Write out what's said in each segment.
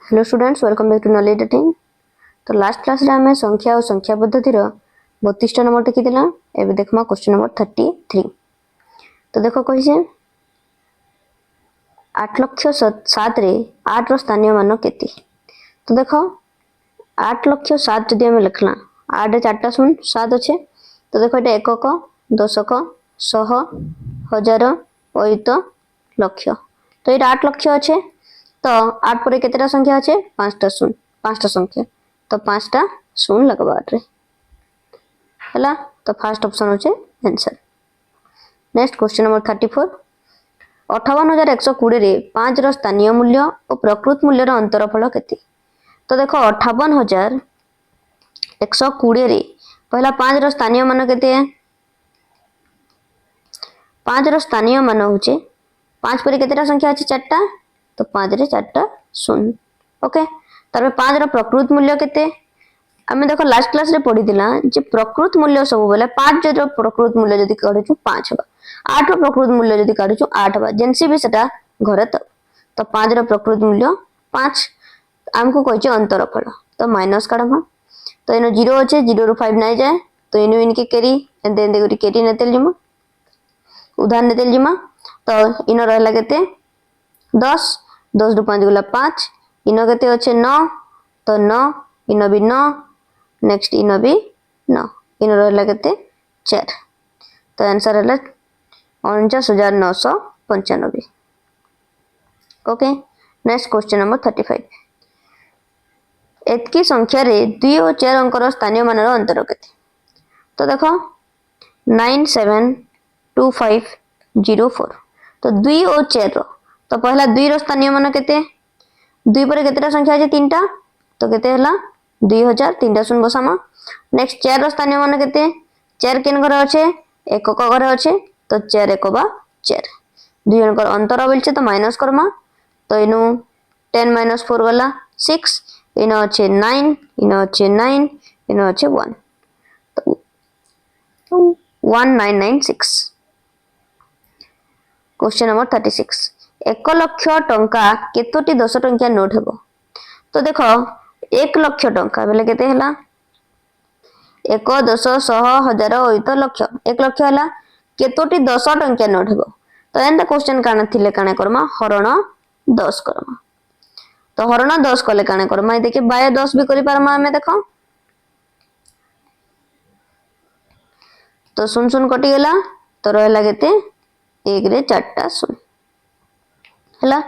Hello students, welcome back to knowledge dating. तो last class रे हमें संख्या और संख्या पद्धति 32 नंबर टेकिदेला। एबे देखमा क्वेश्चन नंबर 33। तो देखो कहिसे 8 लक्ष 7 रे 8 रो स्थानीय मान केते। तो देखो 8 लक्ष 7 जदि हमें लिखला 8 रे 4टा शून्य 7 अच्छे। तो देखो एटा एकक, दशक, शह, हजार, अयुत, लक्ष। तो ये 8 लक्ष अच्छे। तो 8 पर केतेटा संख्या अच्छे 5टा शून्य, 5टा संख्या। तो 5टा शून्य लगवा 8 रे हला। तो फर्स्ट ऑप्शन होचे आंसर। Next question number 34। 58,120 रे 5 रो स्थानीय मूल्य और प्रकृत मूल्य रो अंतरफल केते। तो देखो 58,120 रे पहला 5 रो स्थानीय मान केते है। 5 रो स्थानीय मान होचे 5 पर केतेटा संख्या अछि 4टा। तो 5 रे 4टा शून्य। ओके, तार 5 रो प्रकृत मूल्य केते आमे देखो लास्ट क्लास रे पढितिला जे प्रकृत मूल्य सब बेले 5 रो प्रकृत मूल्य जदी काढुछु 5 हबा, 8 रो प्रकृत मूल्य जदी काढुछु 8 हबा, जेनसी भी सेटा घरे। तो 5 रो प्रकृत मूल्य 5 हमको कहचे अंतरफल। तो माइनस काढमा। तो इनो 0 अछि, 0 रो 5 नै जाय। तो इनो इनके कैरी एंड देन देगुरी कैरी नेतेल जिमा, उदाहरण नेतेल जिमा। तो इनो रहला केते 10, 10 रो 5 गुला 5, इनो केते अच्छे 9। तो 9 इनो भी 9, नेक्स्ट इनो भी 9, इनो रहला केते 4। तो आंसर रहला 49,995। Okay, next question number 35। एतकी संख्या रे 2 और 4 अंक रो स्थानीय मान रो अंतर केते। तो देखो 972504। तो 2 और 4 रो तो पहला 2 रो स्थानीय मान केते, 2 पर केतेटा संख्या अछि 3टा। तो केते हला 2000, 3टा शून्य बसामा। नेक्स्ट 4 रो स्थानीय मान केते, 4 केन घर अछि एकक घर अछि। तो 4 1 बा 4, 2 जन कर अंतर बोलछे तो माइनस करमा। तो इनु 10 - 4 गला 6, इनो अछि 9, इनो अछि 9, इनो अछि 1। तो 1996। Question number 36। 1 लक्ष टंका केतोटी 10 टंकिया नोट हेबो। तो देखो 1 लक्ष टंका बेले केते हला 1, 10, 100, 1000, अयुत, लक्ष। 1 लक्ष हला केतोटी 10 टंकिया नोट हेबो। तो एंड क्वेश्चन काना थिले काना करमा हरण 10 करमा। तो हरण 10 कले काना करमा देखि 10 भी करि पारमा हमें देखो। तो 0 0 कटि गेला। तो रहला केते 1 रे 4टा शून्य हला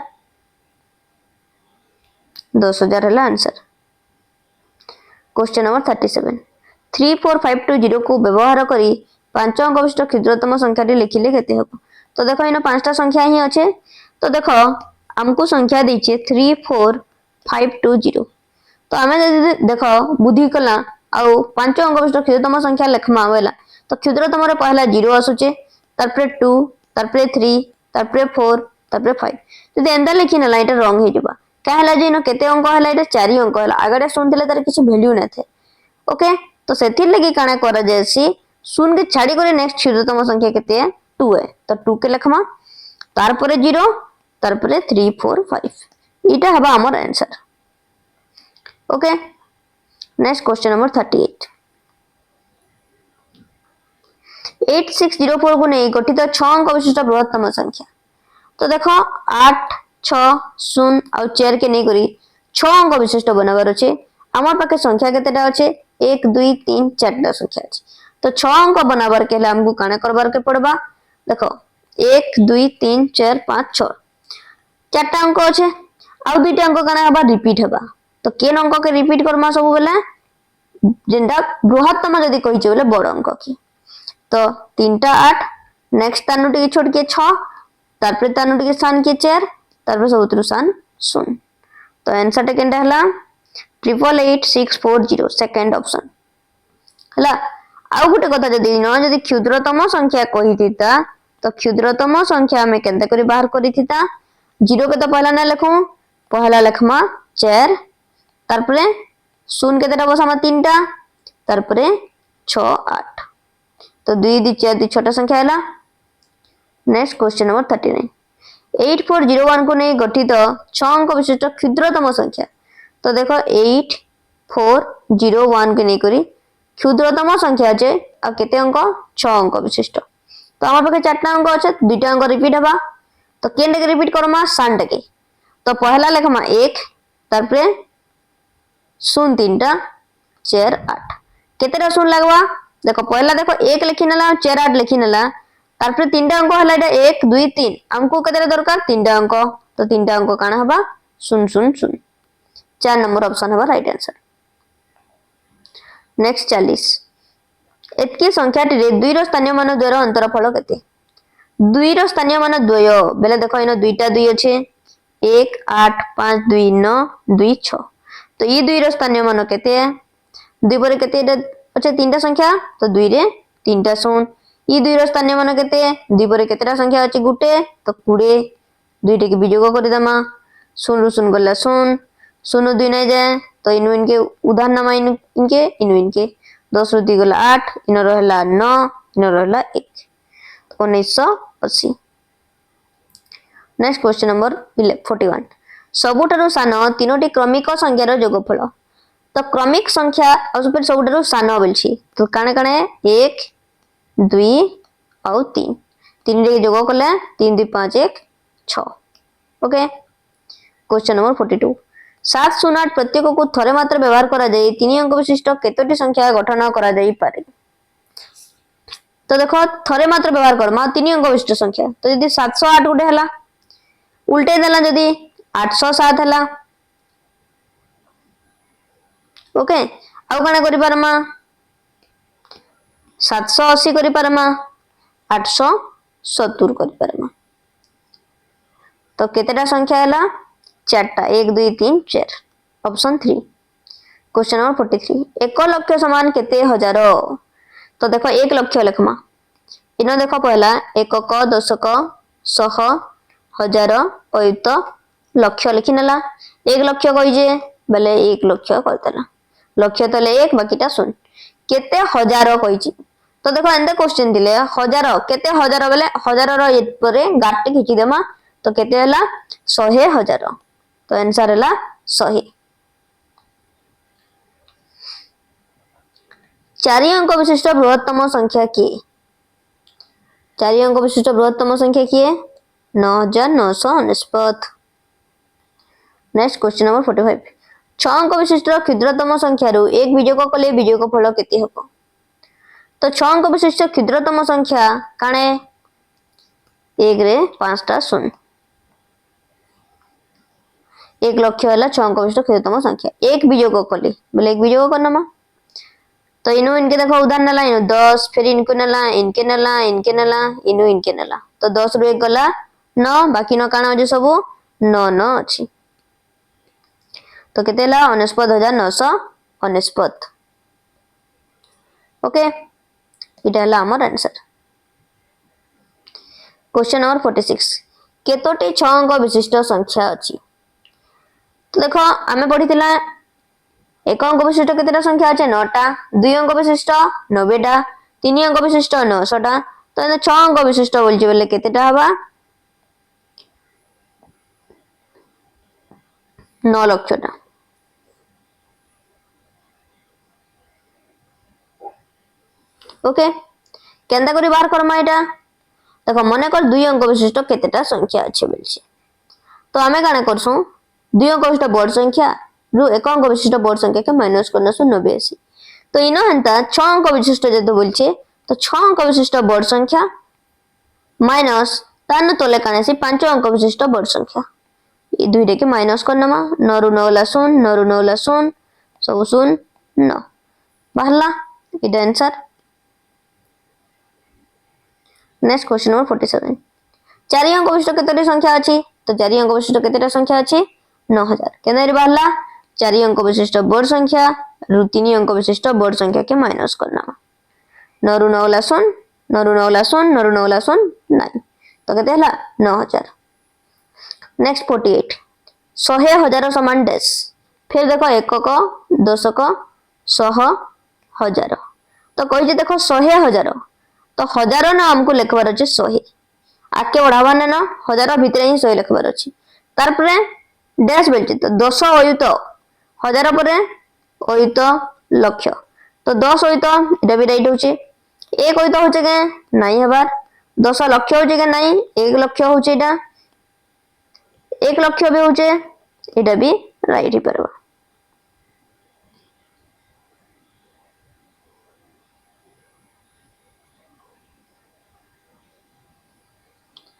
10,000 हला आंसर। Question number 37। 34520 को व्यवहार करी 5 अंक विशिष्ट क्षुद्रतम संख्या लिखिले केते हबो। तो देखो इन 5टा संख्या ही अच्छे। तो देखो हमको संख्या दीचे 34520। तो हमें देखो बुद्धि कला आउ 5 अंक विशिष्ट क्षुद्रतम संख्या लिखमा वेला। तो क्षुद्रतम रे पहला 0 आसुचे, तारपरे 2, तारपरे 3, तारपरे 4, तारपरे 5। जदि एंदा लिखि नला एटा रंग हे जबा। का हला जे नो केते अंक हला एटा 4 अंक हला, आगडे सुनथिले तार किछ वैल्यू न थे। ओके, तो सेथिर लगी काना करा जैसी शून्य के छाड़ी करे नेक्स्ट क्षुद्रतम संख्या केते है 2 है। तो 2 के लिखमा, तार परे 0, तार परे 3 4 5। इटा हबा हमर answer. Okay, next question number 38। 8604 को नहीं गठित 6 अंक विशिष्ट बृहत्तम संख्या। तो देखो 8, 6, 0 और 4 के नहीं करी 6 अंक विशिष्ट बनावर अच्छे। आमार पाखे संख्या केतेटा अच्छे 1 2 3 4टा संख्या अच्छे। तो 6 अंक बनावर के लिए हमको काना करबार के पड़बा। देखो 1 2 3 4 5 6 4टा अंक अच्छे। आउ 2टा अंक काना हबा रिपीट हबा। तो केन अंक के रिपीट करमा सब बेला जेंडा बृहत्तम जदी कहिचे बेले बड़ अंक की। तो 3टा 8, नेक्स्ट तानु टिके छोट के 6, तारपरे तानु टिके सान के 4, तारपरे सबुतरु सान 0। तो आंसर टे केनटा हला 888640 सेकंड ऑप्शन हला। आउ गुटे कथा जदी न जदी क्षुद्रतम संख्या कहिथिता तो क्षुद्रतम संख्या में केनता करी बाहर करिथिता 0 के तो पहला ना लिखू, पहला लिखमा 4, तारपरे 0 केतेटा बसामा 3टा, तारपरे 6 8। तो 2 2 4 2 6टा संख्या हला। Next question number 39। 8401 को नहीं गठित 6 अंक विशिष्ट क्षुद्रतम संख्या। तो देखो 8401 के नहीं क्षुद्रतम संख्या अच्छे आ केते अंक 6 अंक विशिष्ट। तो आम पाखे 4टा अंक अच्छे 2टा अंक रिपीट हवा तो केनटे रिपीट करमा सानटे के तो पहला लेखमा 1 तारपरे 0 3टा 4 8 केतेटा 0 लगवा देखो पहला देखो 1 लिखि नला 4 8 लिखि नला तारपरे 3टा अंक हला एटा 1 2 3 हमको केतेटा दरकार 3टा अंक तो 3टा अंक काना हबा 0 0 0 4 नंबर ऑप्शन हबा राइट आंसर। नेक्स्ट 40 एतकी संख्याटी रे 2 रो स्थानीय मान द्वारा अंतरफल केते 2 रो स्थानीय मान 2 बेले देखो इनो 2टा 2 अच्छे 1 8 5 2 9 2 6 तो ये 2 रो स्थानीय मान केते 2 पर केते अच्छा 3टा संख्या तो 2 रे 3टा 0 ये 2 रो स्थानीय मान केते 2 पर केतेटा संख्या अछि गुटे तो 20 2 टे के वियोग कर दमा 0 रो 0 गला 0 0 2 नहीं जाए तो इनु इनके उदाहरण नाम इनके इनु इनके 10 रो 2 गला 8 इनो रहला 9 इनो रहला 1 1980। नेक्स्ट क्वेश्चन नंबर 41 सबुठारु सान तीनोटी क्रमिक संख्यार योगफल तो क्रमिक संख्या और सबुठारु सान बोलछि तो काने काने 1 2 और 3 तीन रे जोग कले 3 2 5 1 6 ओके। क्वेश्चन नंबर 42 708 प्रत्येक को थरे मात्र व्यवहार करा जाय 3 अंक विशिष्ट केतोटी संख्या गठन करा जाय पारे तो देखो थरे मात्र व्यवहार कर मा 3 अंक विशिष्ट संख्या तो यदि 708 गुटे हला उल्टे देला जदी 807 हला ओके आउ काना करि पारमा 780 करि पारमा 870 करि पारमा तो केतेटा संख्या हला 4टा 1 2 3 4 ऑप्शन 3। क्वेश्चन नंबर 43 1 लाख समान केते हजार तो देखो 1 लाख लिखमा इनो देखो पहला एकक दशक शह हजार अयुत लक्ष लिखि नला 1 लाख कहि जे बेले 1 लाख करतला लक्ष तले 1 बाकीटा 0 केते हजार कहि तो देखो एंते क्वेश्चन दिले हजार केते हजार बेले हजार रो परे गाटे खिची देमा तो केते हला 100,000 तो आंसर हला 100। 4 अंक विशिष्ट बृहत्तम संख्या किए 4 अंक विशिष्ट बृहत्तम संख्या किए 9949। नेक्स्ट क्वेश्चन नंबर 45 6 अंक विशिष्ट क्षुद्रतम संख्या रु एक वियोग कले वियोग फल केते हबो तो 6 अंक विशिष्ट क्षुद्रतम संख्या काने 1 रे 5टा 0 1 लाख वाला 6 अंक विशिष्ट क्षुद्रतम संख्या एक वियोग कले बोले एक वियोग करनमा तो इनु इनके देखो उदाहरण नला इनु 10 फिर इनको नला इनके नला इनके नला इनु इनके नला तो 10 रु 1 गला 9 बाकी न काना जे सब 9 9 अछि तो केतेला 49,949 ओके इटा हला हमर आंसर। क्वेश्चन नंबर 46 केतोटी 6 अंक विशिष्ट संख्या अछि तो देखो आमे पढितला 1 अंक विशिष्ट केतेटा संख्या अछि 9टा 2 अंक विशिष्ट 90टा 3 अंक विशिष्ट 900टा तो 6 अंक विशिष्ट बोलछि बोले केतेटा हबा 9 लाखटा ओके केंदा करी बाहर करमा एटा देखो मने कर 2 अंक विशिष्ट केतेटा संख्या अछि बोलछि तो आमे काने करसु 2 अंक विशिष्ट बड़ संख्या रु 1 अंक विशिष्ट बड़ संख्या के माइनस करना सु 89 तो इनो हंता 6 अंक विशिष्ट जदि बोलछे तो 6 अंक विशिष्ट बड़ संख्या माइनस तान तले काने से 5 अंक विशिष्ट बड़ संख्या ये दुइटे के माइनस करनमा 9 रु 9 ला 0 9 रु 9 ला 0 सब 0 9 बाहरला इटा आंसर। नेक्स्ट क्वेश्चन नंबर 47 4 अंक विशिष्ट केतोटी संख्या अछि तो 4 अंक विशिष्ट केतेटा संख्या अछि 9000 केनरे बाहरला 4 अंक विशिष्ट बड़ संख्या रु 3 अंक विशिष्ट बड़ संख्या के माइनस करना 9 रु 9 ला 0 9 रु 9 ला 0 9 रु 9 ला 0 9 तो केते हला 9000। नेक्स्ट 48 100,000 समान डैश फिर देखो एकक दशक शह हजार तो कहि देखो 100,000 तो हजार ना हमको लिखबार अछि 100 आके बढ़ावा ना हजार भितर ही 100 लिखबार अछि तार परे डैश बेलछि तो 10 अयुत हजार पर अयुत लक्ष तो 10 अयुत एटा भी राइट होचे 1 अयुत होचे के नहीं हबार 10 लक्ष होचे के नहीं 1 लक्ष होचे एटा 1 लक्ष भी होचे एटा भी राइट ही परबा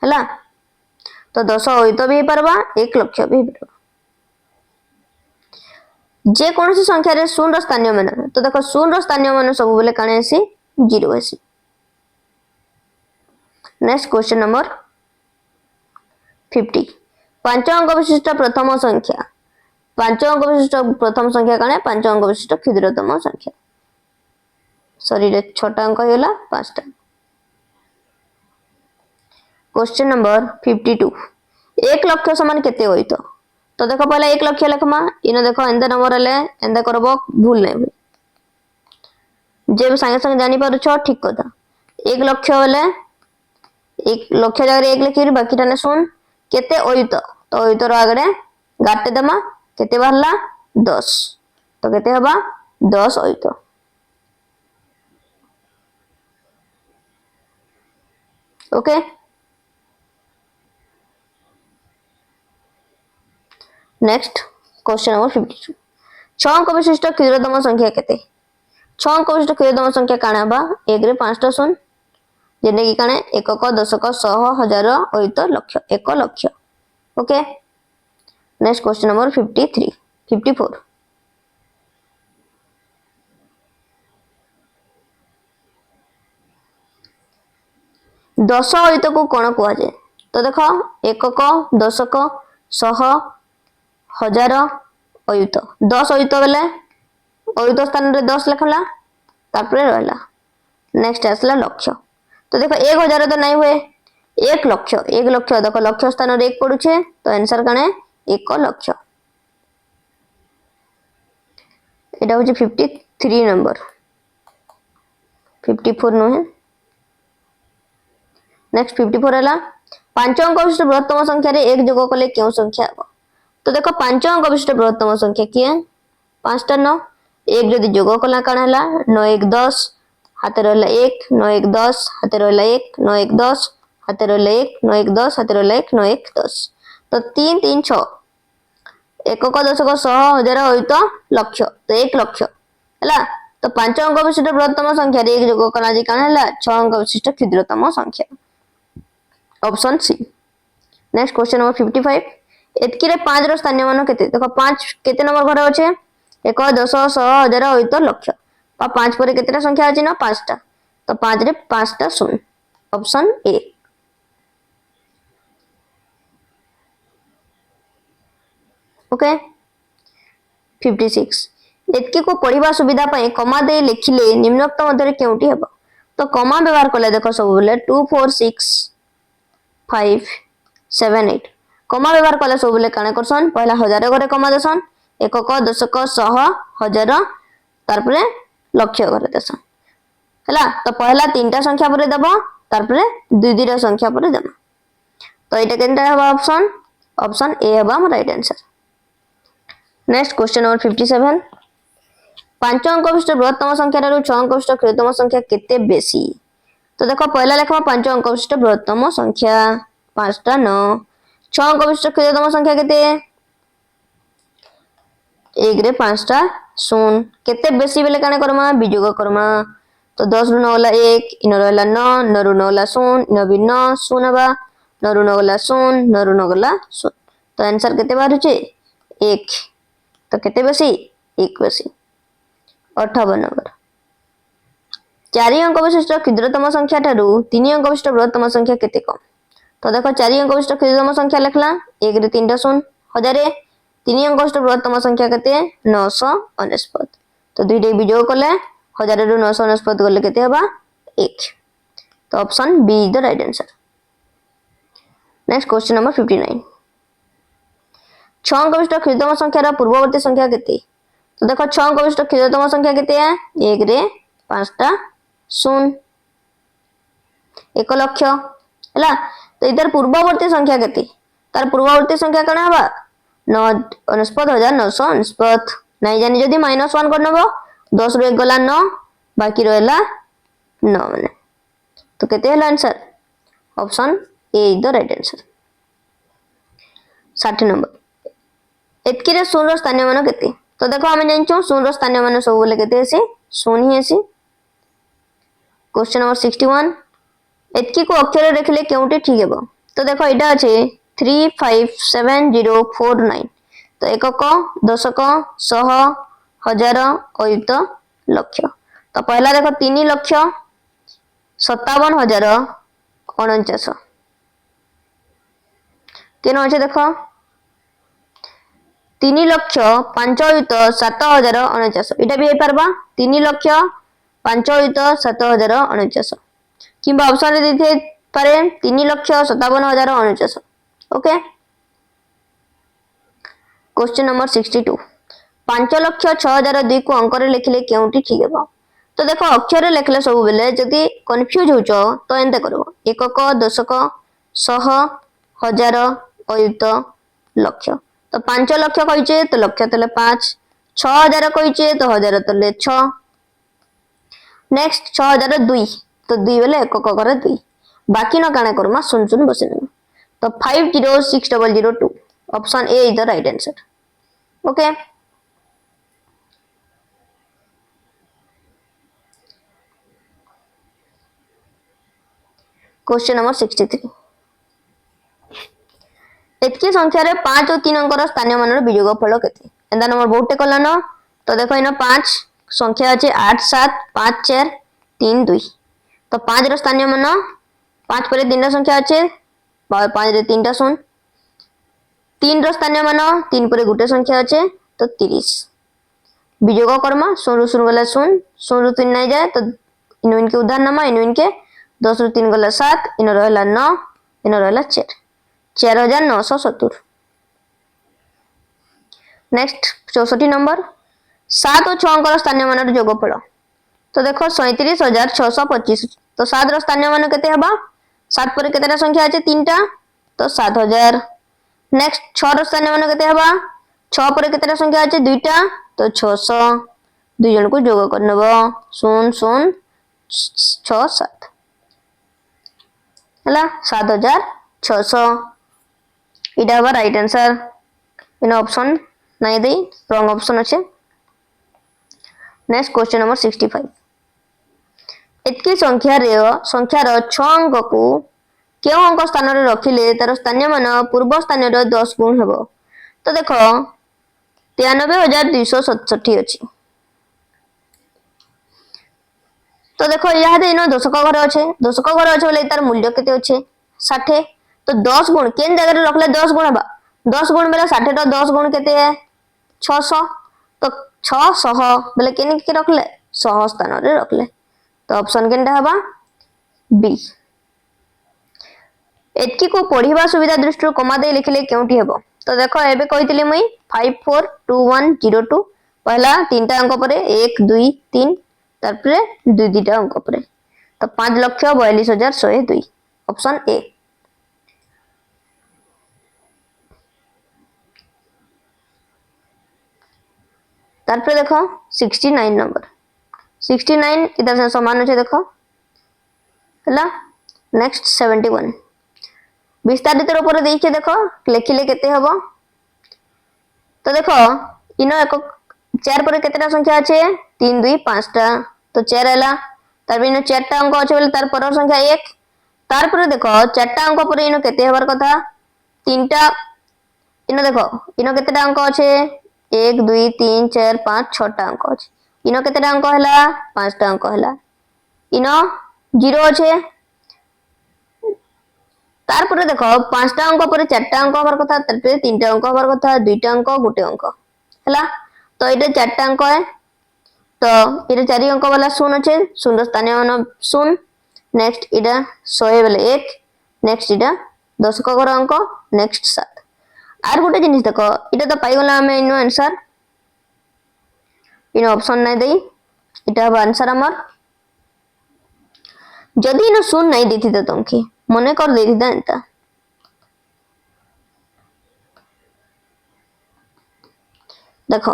हला तो 10 अयुत भी परबा 1 लक्ष भी परबा जे कौन सी संख्या रे शून्य रो स्थानीय मान तो देखो शून्य रो स्थानीय मान सब बेले काने आसी 0 आसी नेक्स्ट क्वेश्चन नंबर 50 पांच अंक विशिष्ट प्रथम संख्या 5 अंक विशिष्ट प्रथम संख्या काने 5 अंक विशिष्ट क्षुद्रतम संख्या सॉरी रे छोटा अंक होला 5टा क्वेश्चन नंबर 52 1 लक्ष समान केते होई तो देखो पहले 1 लक्ष लिखमा इनो देखो एंदा नंबर ले एंदा करबो भूल नै जे संगे संगे जानि पारो छ ठीक कथा 1 लक्ष होले 1 लक्ष जगह 1 लिखिर बाकी टाने सुन केते अयुत तो अयुत रो आगडे गाटे दमा केते बाहरला 10 तो केते हबा 10 अयुत ओके नेक्स्ट क्वेश्चन नंबर 52 6 अंक विशिष्ट क्षुद्रतम संख्या केते 6 अंक विशिष्ट क्षुद्रतम संख्या काना बा 1 रे 5टा सुन जेने की काने एकक दशक सह हजार अयुत लक्ष 1 लक्ष ओके नेक्स्ट क्वेश्चन नंबर 53 54 10 अयुत को कोन कुआ जाय तो देखो एकक दशक सह हजार अयुत 10 अयुत बेले अयुत स्थान रे 10 लिखला तापरे रहला नेक्स्ट आसला लक्ष तो देखो 1000 तो नहीं हुए 1 लक्ष देखो लक्ष स्थान रे 1 पडुछे तो आंसर काने 1 लक्ष एटा होची 53 नंबर 54 नो नेक्स्ट 54 हला 5 अंक विशिष्ट बृहत्तम संख्या रे 1 जोग कले केउ संख्या हबो तो देखो 5 अंक विशिष्ट बृहत्तम संख्या किए 5टा 9 1 जदि जोग कला काना हला 9 1 10 हाते रहला 1 9 1 10 हाते रहला 1 9 1 10 हाते रहला 1 9 1 10 हाते रहला 1 9 1 10 तो 3 3 6 एकक दशक 100 हजार अयुत लक्ष तो 1 लक्ष हला तो 5 अंक विशिष्ट बृहत्तम संख्या रे 1 जोग कला जी काना हला 6 अंक विशिष्ट क्षुद्रतम संख्या option C next question number 55 एतकी रे 5 रो स्थानीय मान केते देखो 5 केते नंबर घर अछि 1 10 100 हजार अयुत लक्ष पा 5 पर केतेटा संख्या अछि ना 5टा तो 5 रे 5टा शून्य ऑप्शन ए ओके 56 एतकी को पढ़िबा सुविधा पय कमा दे लिखिले निम्नोक्त मध्ये केउटी हेबो तो कमा व्यवहार कले देखो सब बोले 2 4 6 5 7 8 कमा व्यवहार कले सब बोले काने करसन पहला हजार घरे कमा देसन एकक दशक सह हजार तार परे लक्ष घरे देसन हला तो पहला 3टा संख्या परे देबो तार परे 2 2टा संख्या परे देबो तो एटा केनटा हबा ऑप्शन ए हबा हम right answer next question number 57 5 अंक विशिष्ट बृहत्तम संख्या रो 6 अंक विशिष्ट क्षुद्रतम संख्या केते बेसी तो देखो पहला लेखा 5 अंक विशिष्ट बृहत्तम संख्या 5टा 9 6 अंक विशिष्ट क्षुद्रतम संख्या केते 1 रे 5टा शून्य केते बेसी बेले काने करमा बिजोग करमा तो 10 रु 9 वाला 1 इन रहला 9 9 रु 9 वाला 0 इन भी 9 0 बा 9 रु 9 वाला 0 9 रु 9 वाला 0 तो आंसर केते बारुचे 1 तो केते बेसी 1 बेसी 58 नंबर 4 अंक विशिष्ट क्षुद्रतम संख्या ठारू 3 अंक विशिष्ट बृहत्तम संख्या केते कम तो देखो 4 अंक विशिष्ट क्षुद्रतम संख्या लिखला 1 रे 3टा शून्य हजार 3 अंक विशिष्ट बृहत्तम संख्या केते 999 तो दुईटे विजोग कले 1000 रु 999 गले केते हबा 1 तो option B is the right answer next question number 59 6 अंक विशिष्ट क्षुद्रतम संख्या रा पूर्ववर्ती संख्या केते तो देखो 6 अंक विशिष्ट क्षुद्रतम संख्या केते है 1 रे 5टा शून्य 1 लक्ष हला तो इधर पूर्ववर्ती संख्या केते तार पूर्ववर्ती संख्या कना हबा 999,999 नहीं जानी जदि -1 कर नबो 10 रु 1 गला 9 बाकी रहला 9 माने तो केते हला answer option A is the right answer 60 number एतकी रे शून्य स्थानीय मान केते तो देखो हम जानचो शून्य स्थानीय मान सब बोले केते आसी शून्य ही आसी क्वेश्चन नंबर 61 एतकी को अक्षर लिखले केउटी ठीक हेबो तो देखो एटा अछि 357049 तो एकक दशक सह हजार अयुत लक्ष तो पहला देखो 3,57,049 केन अच्छे देख 3,05,7,049 इटा भी पारबा 3,05,7,049 किंबा ऑप्शन रे देथे पारे 3,57,049 ओके क्वेश्चन नंबर 62 5,06,002 को अंक रे लिखले केउटी ठीक हेबो तो देखो अक्षर रे लिखले सब बेले जदी कंफ्यूज होचो तो एंते करबो एकक दशक सह हजार अयुत लक्ष तो 5 लक्ष कहिचे तो लक्ष तले 5 6,000 कहिचे तो हजार तले 6 नेक्स्ट 6,002 तो 2 बेले एकक करे 2 बाकी न काणे करमा सुन सुन बसेन तो 5,06,002 option A is the right answer okay question number 63 एतकी संख्या रे 5 और 3 अंकर स्थानीय मान वियोग फल केते एंदा नंबर बहुते कलन तो देखो इन 5 संख्या अछि 8 7 5 4 3 2 तो 5 रो स्थानीय मान 5 पर 3 टा संख्या अछि 5 रे 3 टा शून्य 3 रो स्थानीय मान 3 पर गुटे संख्या अछि तो 30 वियोग कर्म 0 0 गला 0 0 3 नहीं जाए तो इन इनके उदाहरण नमा इन इनके 10 रु 3 गला 7 इन रहला 9 इन रहला 4 4,970 नेक्स्ट 64 नंबर 7 और 6 अंकर स्थानीय मान योगफल तो देखो 37,625 तो 7 रो स्थानीय मान केते हबा 7 पर केतेटा संख्या আছে 3 टा तो 7,000 नेक्स्ट 6 रो स्थानीय मान केते हबा 6 पर केतेटा संख्या আছে 2 टा तो 600 दुई जन को जोग करनबो 0 0 6 7 हला 7,600 इटा हबा राइट आंसर इन ऑप्शन नहीं दे रॉन्ग ऑप्शन अच्छे नेक्स्ट क्वेश्चन नंबर 65 एतकी संख्यार 6 अंक को क्यों अंक स्थान रे रखिले तार स्थानीय मान पूर्व स्थान रे 10 गुण हेबो तो देखो 93,267 अछि तो देखो यह दे इन दशक घर अच्छे बोले तार मूल्य केते अच्छे 60 तो 10 गुण केन जगह रे रखले 10 गुण हबा 10 गुण बेला 60 तो 10 गुण केते है 600 तो 600 बेले केन के रखले 100 स्थान रे रखले तो ऑप्शन केनटा हबा बी एतकी को पढ़िबा सुविधा दृष्टि कमा दे लिखले केउटी हेबो तो देखो एबे कहितली मुई 542102 पहला तीनटा अंक परे 1 2 3 तार परे 2 2टा अंक परे तो 5,42,102 ऑप्शन ए तार परे देखो 69 नंबर 69 इधर से समान होचे देखो हला नेक्स्ट 71 विस्तारित ऊपर देखिए देखो लिखिले केते हबो तो देखो इनो एक 4 पर केतेटा संख्या আছে 3 2 5 टा तो 4 हला तार बिनो 4 टा अंक আছে बोले तार पर संख्या 1 तार पर देखो 4 टा अंक पर इनो केते हबार कथा 3 टा इनो देखो इनो केतेटा अंक আছে 1 2 3 4 5 6 टा अंक আছে इनो केतेटा अंक हला 5 टा अंक हला इनो 0 আছে तार पर देखो 5 टा अंक पर 4 टा अंक हबार कथा तार पर 3 टा अंक हबार कथा 2 टा अंक गुटे अंक हला तो इटे 4 टा अंक है तो इटे 4 अंक वाला 0 আছে 0 स्थानीय मान 0 नेक्स्ट इटा 100 बेले 1 नेक्स्ट इटा दशक घर अंक नेक्स्ट 7 आर गुटे जिनिस देखो इटा तो पाई गला हमें इनो आंसर इन ऑप्शन नहीं देई इटा हबा आंसर हमर जदी इनो 0 नहीं देथि त तंकी मने कर देथि त एंता देखो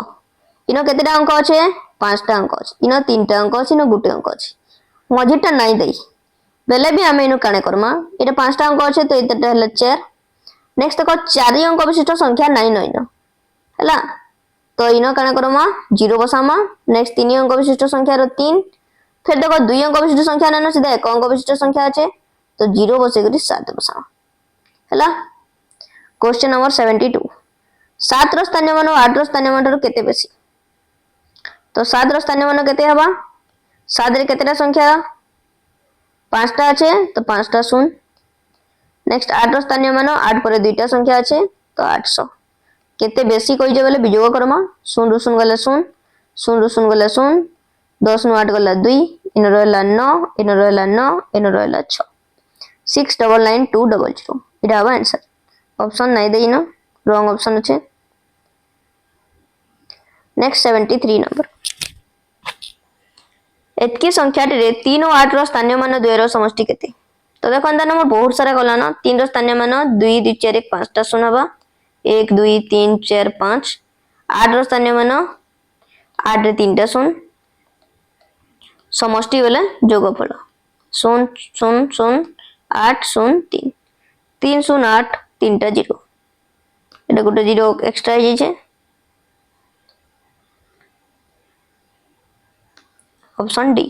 इनो केतेटा अंक अच्छे 5टा अंक अच्छे इनो 3टा अंक अच्छे इनो गुटे अंक अच्छे मझीटा नाई दे बेले भी आम इनु काणे करमा ये 5टा अंक अच्छे तो इतना है 4 नेक्स्ट देखो 4 अंक विशिष्ट संख्या नाई नईन है तो इनो काणे करमा 0 बसामा नेक्स्ट 3 अंक विशिष्ट संख्या 3 फिर देखो 2 अंक विशिष्ट संख्या नाइन सीधा 1 अंक विशिष्ट संख्या अच्छे तो 0 बसे 7 बसामा है। क्वेश्चन नंबर 72 7 स्थानीय मान 8 स्थानीय मान केते बेसी तो 7 स्थानीय मान केते हबा 7 रे केतेटा संख्या 5टा अच्छे तो 5टा शून्य नेक्स्ट 8 स्थानीय मान 8 पर 2टा संख्या अच्छे तो 800 केते बेसी कहि जे बेले वियोग करमा 0 रु 0 गले 0 0 रु 0 गले 0 10 नु 8 गला 2 इन रहला 9 इन रहला 9 इन रहला 6 699200 इडा हबा आंसर ऑप्शन नहीं देई न रॉन्ग ऑप्शन अच्छे। नेक्स्ट 73 नंबर एतकी संख्या रे 3 और 8 रो स्थानीय मान 2 रो समष्टि केते तो देखो अंदर नंबर बहुत सारा गला न 3 रो स्थानीय मान 2 2 4 1 5टा शून्य हबा 1 2 3 4 5 8 रो स्थानीय मान 8 रे 3टा शून्य समष्टि बेले जोगफल 0 0 0 8 0 3 3 0 8 3टा 0 एटा गोटे 0 एक्स्ट्रा हो जाइए ऑप्शन डी।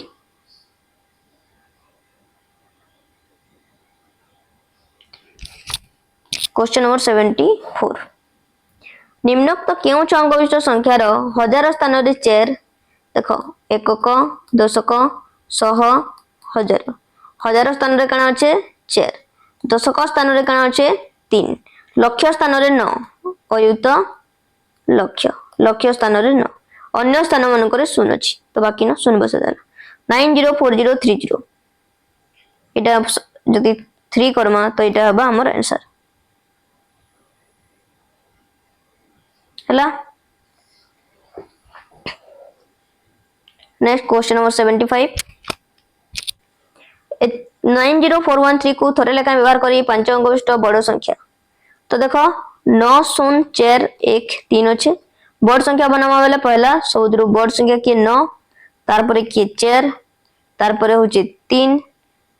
क्वेश्चन नंबर 74 निम्नोक्त क्यों अंक विशिष्ट संख्यार 1000 स्थान रे 4 देखो एकक दशक शह हजार 1000 स्थान रे काना अच्छे 4 दशक स्थान रे काना अच्छे 3 लक्ष स्थान रे 9 अयुत लक्ष लक्ष स्थान रे 9 अन्य स्थान मानक रे 0 अछि तो बाकी न 0 बसा देला 904030 एटा जदि 3 करमा तो एटा हबा हमर आंसर हला। नेक्स्ट क्वेश्चन नंबर 75 90413 को थरे लेखा व्यवहार करी 5 अंक विशिष्ट बड़ संख्या तो देखो 9041 अच्छे बड़ संख्या बनावा बेले पहला सबुद बड़ संख्या किए 9 तार परे किए 4 तार परे होचे 3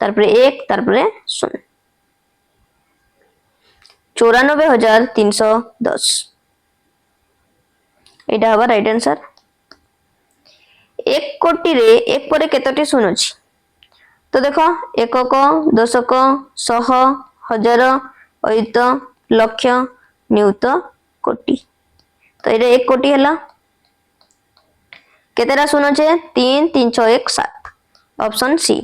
तार परे 1 तार परे 0 94310 एटा हवा राइट आंसर 1 कोटी रे 1 परे केतोटी शून्य अछि तो देखो एकक दशक शह हजार अयुत लक्ष नियुत कोटी तो ये 1 कोटी है केतेटा शून्य छे 3 3 6 1 7 ऑप्शन सी।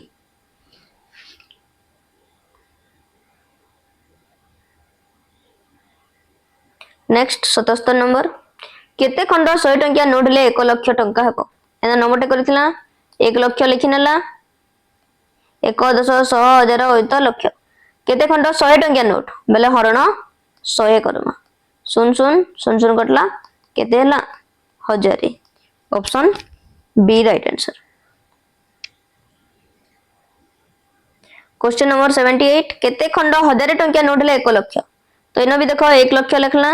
नेक्स्ट 77 नंबर केते खंड 100 टंकिया नोट ले 1 लाख टंका हेबो एना नंबरटे करथिला 1 लाख लिखि नेला 1 10 100 1000 अयुत लक्ष केते खंड 100 टंकिया नोट बेले हरण 100 करमा 0 0 0 0 कटला केते हला 1000 option B right answer. Question number 78 केते खंड 1000 टंकिया नोट ले 1 लाख तो इनो भी देखो 1 लाख लिखला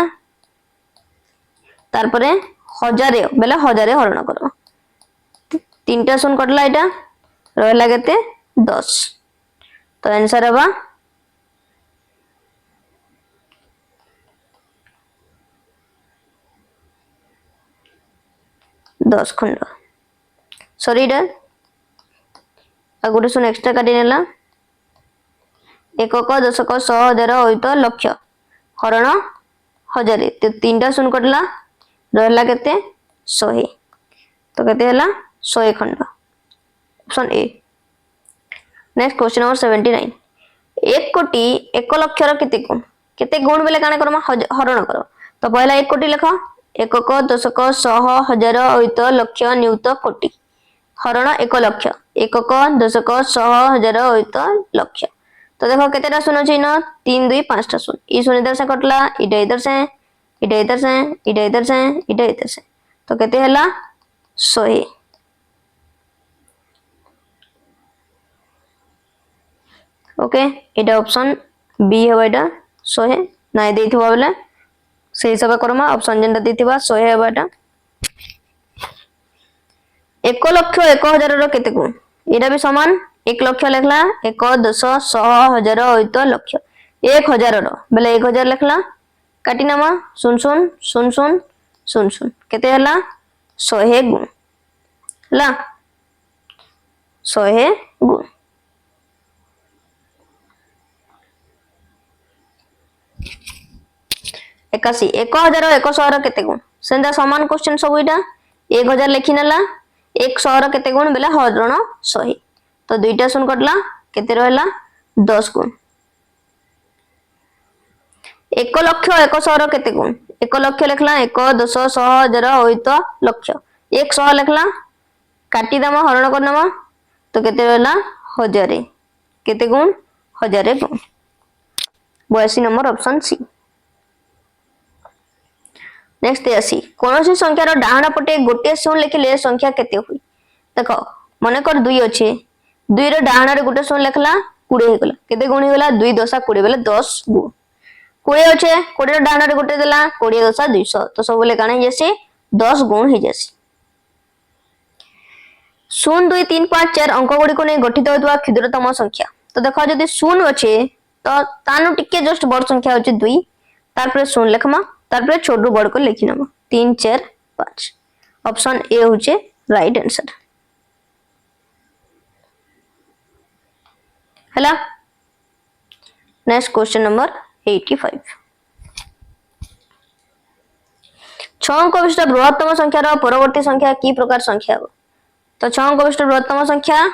तार परे 1000 बेले 1000 हरण करो 3टा शून्य कटला एटा रहला केते 10 तो आंसर हबा 10 खंड सॉरी डा आगुटे सुन एक्स्ट्रा काटी नेला एकक दशक शह हजार अयुत लक्ष हरण 1000 तो 3टा शून्य कटला रहला केते 100 तो केते हला 100 खंड option A. Next question number 79 1 कोटी 1 लाख रो केते गुण बेले काने करमा हरण करो तो पहला 1 कोटी लिखो एकक दशक शह हजार अयुत लक्ष नियुत कोटी हरण 1 लाख एकक दशक शह हजार अयुत लक्ष तो देखो केतेटा शून्य अछि न 3 2 5 टा शून्य ई शून्य इधर से कटला इडा इधर से इडा इधर से इडा इधर से इडा इधर से तो केते हला 100 ओके एटा ऑप्शन बी हेबा एटा 100 नाइ देथिबा बेले से हिसाब करमा ऑप्शन जेंटा देथिबा 100 हेबाटा। एक लक्ष 1000 केते गुण एटा भी समान 1 लक्ष लिखला 1 10 100 1000 होइत लक्ष 1000 बेले 1000 लिखला काटी नामा 0 0 0 0 0 केते हला 100 गुण हला 100 गुण 81 1000 100 केते गुण सेंदा समान क्वेश्चन सब इटा 1000 लिखि नला 100 केते गुण बेला हरण 100 तो दुईटा शून्य कटला केते रहला 10 गुण 1 लक्ष 100 केते गुण 1 लक्ष लिखला 1 10 100 1000 होइत लक्ष 100 लिखला काटी दमा हरण करनमा तो केते रहला 1000 केते गुण 1000 गुण 82 नंबर ऑप्शन सी। नेक्स्ट 83 कोनोसी संख्यार डाहाण पटे गोटे शून्य लिखिले संख्या केते हुई देखो मने कर 2 अछि 2 रो डाहाण रे गोटे शून्य लिखला 20 हेगला केते गुण हेगला 2 दशा 20 बेले 10 गुण 20 अछि 20 रो डाहाण रे गोटे देला 20 दशा 200 तो सब बोले काने जेसी 10 गुण हे जेसी 0 2 3 5 4 अंक गुडी को नै गठित होतवा क्षुद्रतम संख्या तो देखो जदि 0 अछि तो तानु टिके जस्ट बड़ संख्या होछि 2 तार पर 0 लिखमा तार पर छोट रु बड़ को लिखि नमा 3 4 5 ऑप्शन ए होचे राइट आंसर हला। नेक्स्ट क्वेश्चन नंबर 85 6 अंक विशिष्ट बृहत्तम संख्या रो परवर्ती संख्या की प्रकार संख्या हो तो 6 अंक विशिष्ट बृहत्तम संख्या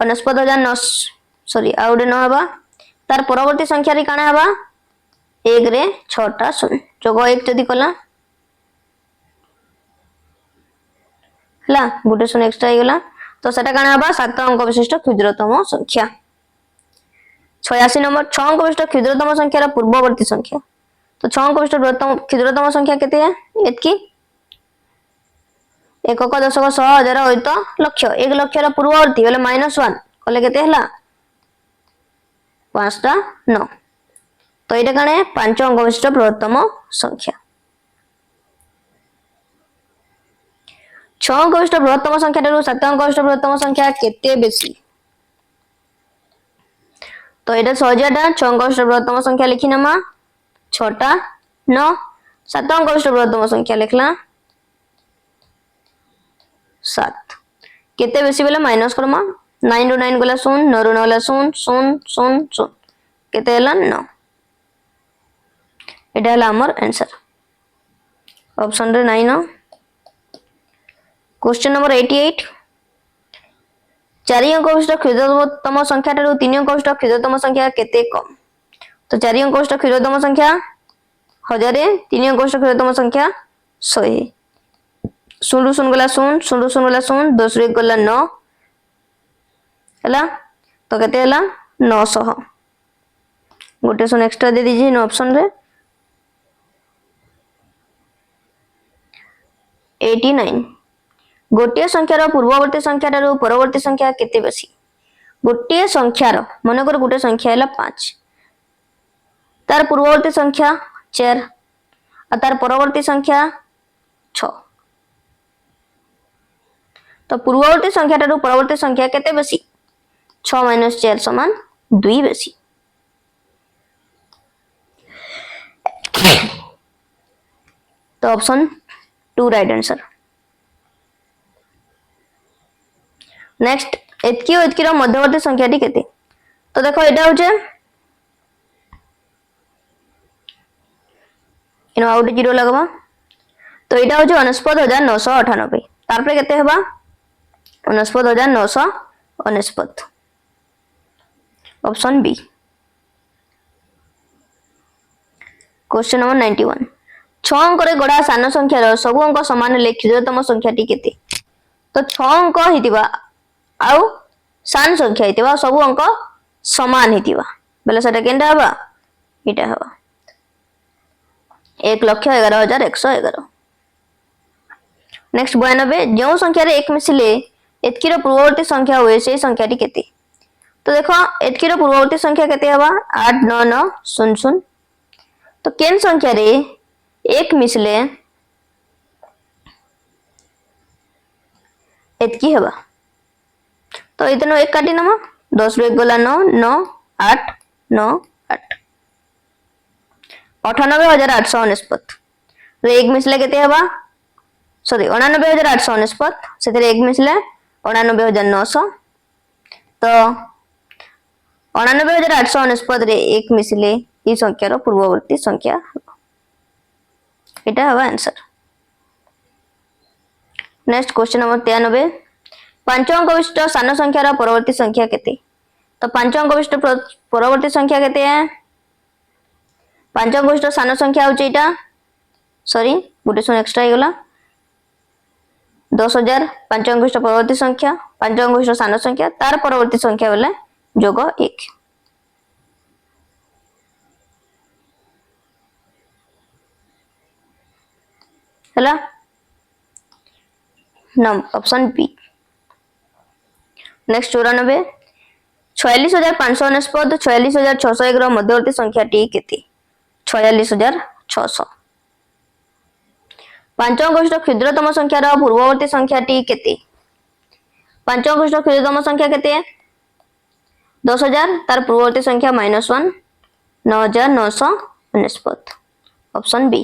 49,900 सॉरी आउडे न हबा तार परवर्ती संख्या रे काना हबा 1 रे 6 टा शून्य जोग 1 जदी कला हला गोटे शून्य एक्स्ट्रा हो गला तो सेटा काना हबा 7 अंक विशिष्ट क्षुद्रतम संख्या। 86 नंबर 6 अंक विशिष्ट क्षुद्रतम संख्या रा पूर्ववर्ती संख्या तो 6 अंक विशिष्ट क्षुद्रतम संख्या केते है एतकी 1 10 100 1000 होइत लक्ष 1 लक्ष रा पूर्ववर्ती बेले -1 कले केते हला 5 टा 9 तो एटा काने 5 अंक विशिष्ट बृहत्तम संख्या। 6 अंक विशिष्ट बृहत्तम संख्या ठारू 7 अंक विशिष्ट बृहत्तम संख्या केते बेसी तो एटा सहजटा 6 अंक विशिष्ट बृहत्तम संख्या लिखि नमा 6 टा 9 7 अंक विशिष्ट बृहत्तम संख्या लिखला 7 केते बेसी बेले माइनस करमा 9 रो 9 गला 0 9 रो 9 गला 0 0 0 0 केते हला 9 एटा हला हमर आंसर ऑप्शन रे 9। क्वेश्चन नंबर 88 4 अंक विशिष्ट क्षुद्रतम संख्या ठारू 3 अंक विशिष्ट क्षुद्रतम संख्या केते कम तो 4 अंक विशिष्ट क्षुद्रतम संख्या 1000 3 अंक विशिष्ट क्षुद्रतम संख्या 100 0 0 गला 0 0 0 गला 0 10 रे गला 9 हला तो केते हला 900 गोटे शून्य एक्स्ट्रा दे दीजिए नो ऑप्शन रे 89 गोटे संख्यार पूर्ववर्ती संख्या ठारू परवर्ती संख्या केते बेसी गोटे संख्यार मनकर गोटे संख्या हला 5 तार पूर्ववर्ती संख्या 4 और तार परवर्ती संख्या 6 तो पूर्ववर्ती संख्या ठारू परवर्ती संख्या केते बेसी 6 - 4 समान 2 बेसी तो ऑप्शन 2 राइट आंसर। नेक्स्ट एतकी और एतकी रो मध्यवर्ती संख्या टी केते तो देखो एटा होचे इनो आउट 0 लगवा तो एटा होचे 49,998 तार पे केते हेबा 49,999 ऑप्शन बी। क्वेश्चन नंबर 91 6 अंक रे गड़ा सान संख्या रो सब अंक समान ले क्षुद्रतम संख्या टी केते तो 6 अंक हितिबा आउ सान संख्या हितिबा सब अंक समान हितिबा बेले सेटा केनटा हबा एटा हबा 1,11,111। नेक्स्ट 92 जो संख्या रे 1 मिसिले एतकी रो पूर्ववर्ती संख्या होए से संख्या टी केते तो देखो एतकी रो पूर्ववर्ती संख्या केते हबा 89900 तो केन संख्या रे 1 मिसले एतकी हेबा तो इतनो एक काटी नम 10 रु 1 गला 9 9 8 9 8 98,849 रे एक मिसले केते हेबा सॉरी 89,849 सेते एक मिसले 89,900 तो 89,849 रे एक मिसले ई संख्या रो पूर्ववर्ती संख्या एटा हवा आंसर। नेक्स्ट क्वेश्चन नंबर 93 पांच अंक विशिष्ट सान संख्यार परवर्ती संख्या केते तो पांच अंक विशिष्ट परवर्ती संख्या केते है पांच अंक विशिष्ट सान संख्या होची एटा सॉरी गोटे सुन एक्स्ट्रा हो गला 10,000 पांच अंक विशिष्ट परवर्ती संख्या पांच अंक विशिष्ट सान संख्या तार परवर्ती संख्या बोले जोग 1 हला नम ऑप्शन बी। नेक्स्ट 94 46,549 46,601 मध्यवर्ती संख्या टी केते 46,600 पांच अंक विशिष्ट क्षुद्रतम संख्यार पूर्ववर्ती संख्या टी केते पांच अंक विशिष्ट क्षुद्रतम संख्या केते 10,000 तार पूर्ववर्ती संख्या -1 9,949 ऑप्शन बी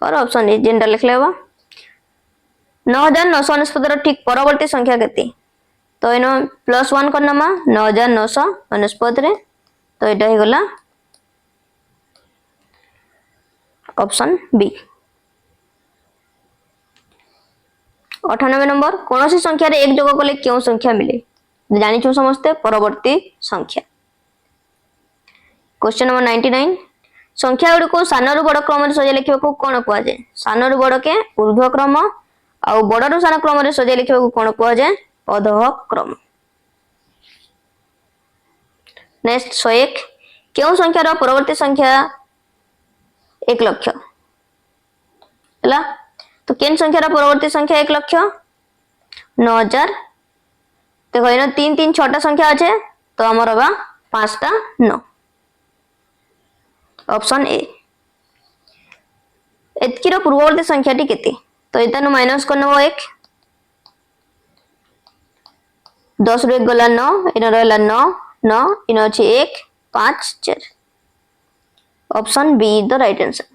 और ऑप्शन ए जेंडा लिख लेबा 9,949 ठीक परवर्ती संख्या केते तो इनो +1 करनमा 9,949 रे तो एटा हे गला ऑप्शन बी। 98 नंबर कौन सी संख्या रे एक जोग कले क्यों संख्या मिले जानि छु समस्ते परवर्ती संख्या। क्वेश्चन नंबर 99 संख्या गुडी को सानरु बड़ क्रम रे सजे लिखिबा को कोन कुआ जाय सानरु बड़ के ऊर्ध्व क्रम आ बड़रु सान क्रम रे सजे लिखिबा को कोन कुआ जाय अधः क्रम। नेक्स्ट 101 क्यों संख्या रो परवर्ती संख्या 1 लाख हला तो केन संख्या रो परवर्ती संख्या 1 लाख 9,000 देखो इनो 3 3 6टा संख्या আছে तो हमर बा 5टा 9 ऑप्शन ए एतकी रो पूर्ववर्ती संख्या टी केते तो इतनो माइनस करनबो 1 10 रु 1 गला 9 इनो रहला 9 9 इनो अछि 1 5 4 option be the right answer.